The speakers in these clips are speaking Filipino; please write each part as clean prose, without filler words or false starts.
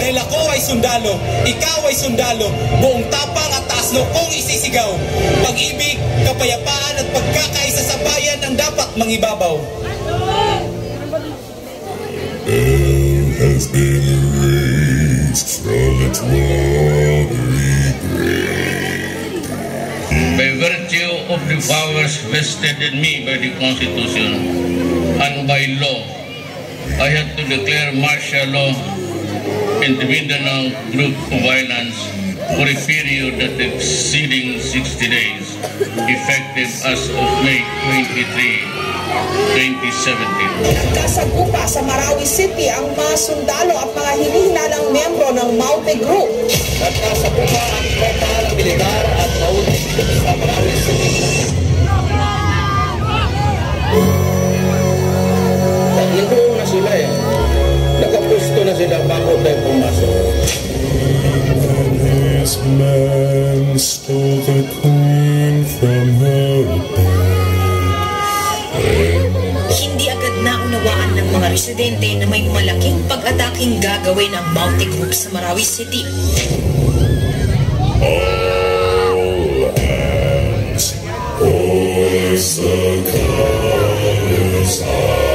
Dahil ako ay sundalo, ikaw ay sundalo, buong tapang at tasno kong isisigaw. Pag-ibig, kapayapaan at pagkakaisa sa bayan ang dapat mangibabaw. Has been erased from its watery grave. By virtue of the powers vested in me by the Constitution and by law, I had to declare martial law in the Mindanao group of islands for a period that exceeding 60 days, effective as of May 23, 2017. Nagkasagupa sa Marawi City ang mga sundalo at mga hinihinalang miyembro ng Maute Group. Nagkasagupa ang tropa ng militar at Maute Group sa Marawi City. Nandun na sila eh. Nakapusto na sila bago tayo pumasok. This man stole the queen from her bed. Hindi agad naunawaan ng mga residente na may malaking pag-ataking gagawin ang Maute Group sa Marawi City. All hands, hoist the colors high.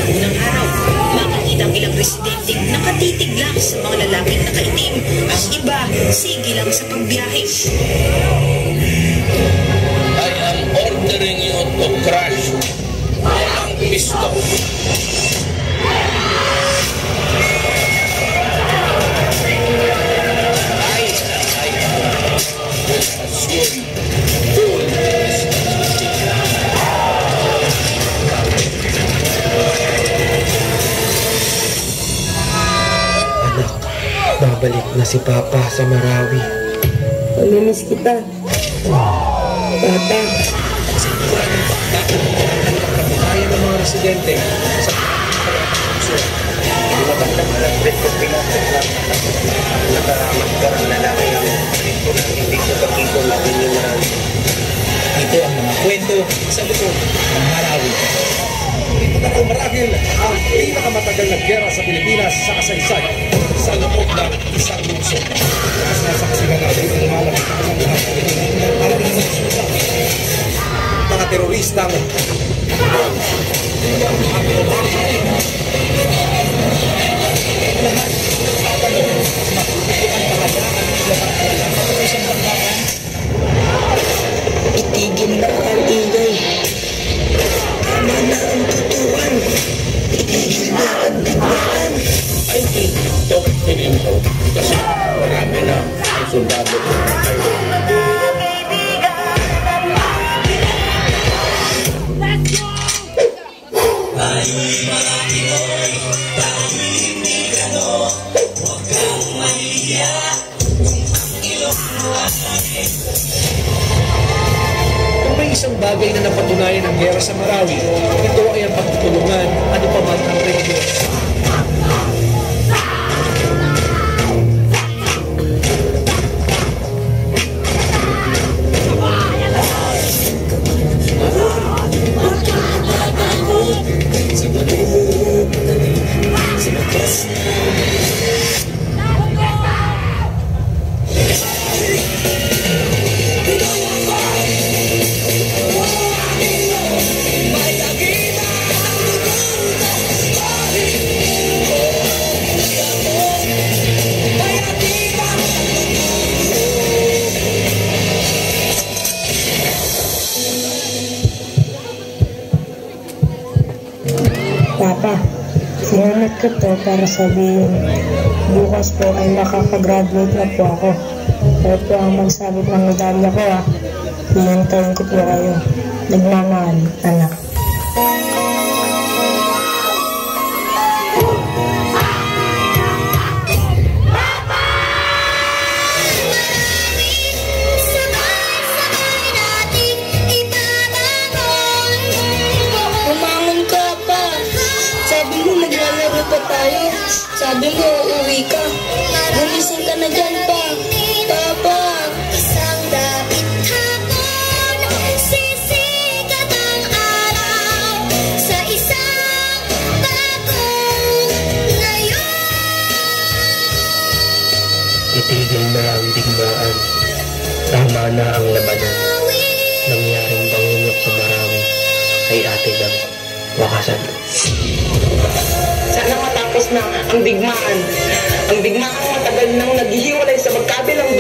Unang araw, makikita ang ilang residenteng nakatitig lang sa mga lalaking nakaitim. Ang iba, sige lang sa pagbiyahe. I am ordering you to crash ang pisto. Anak, babalik na si Papa sa Marawi. Namimiss kita. Bata. Ayaw ng mga residente sa matandang malapit kung pinataglang nakaramat ka ng lalaki ng hindi ko kakito natin yung Marawi. Ito ang mga kwento sa loob ng Marawi. Ito marahil ang pinakamatagal na gera sa Pilipinas sa kasaysayan sa loob ng isang lungsod. Mas nasaksihan natin ang lumalaki ng lahat ng parating magsusak. Mga teroristang Itigil na ang ingay. Tama na ang tutuan. Itigil na ang digmaan. I think don't kill him out kasi marami na ang sundalo. kung may isang bagay na napatunayan ng gera sa Marawi, ito ay ang pagtutulungan ano pa man ang religion. Papa, sinunod ko to para sabihin, bukas po ay makakagraduate na po ako. Pero po ang magsabit ng medalya ko hihintayin ko po kayo. Nagmamahal, anak. Sabi mo, uuwi ka. Gumising ka na dyan pa. Papa! Isang dapit hapon, sisikat ang araw sa isang bagong Sana ang labanan nangyaring bangunyok sa Marawi ay ating ang wakasan. Sana matapos na ang digmaan. Ang digmaan matagal nang naghihiwalay sa magkabilang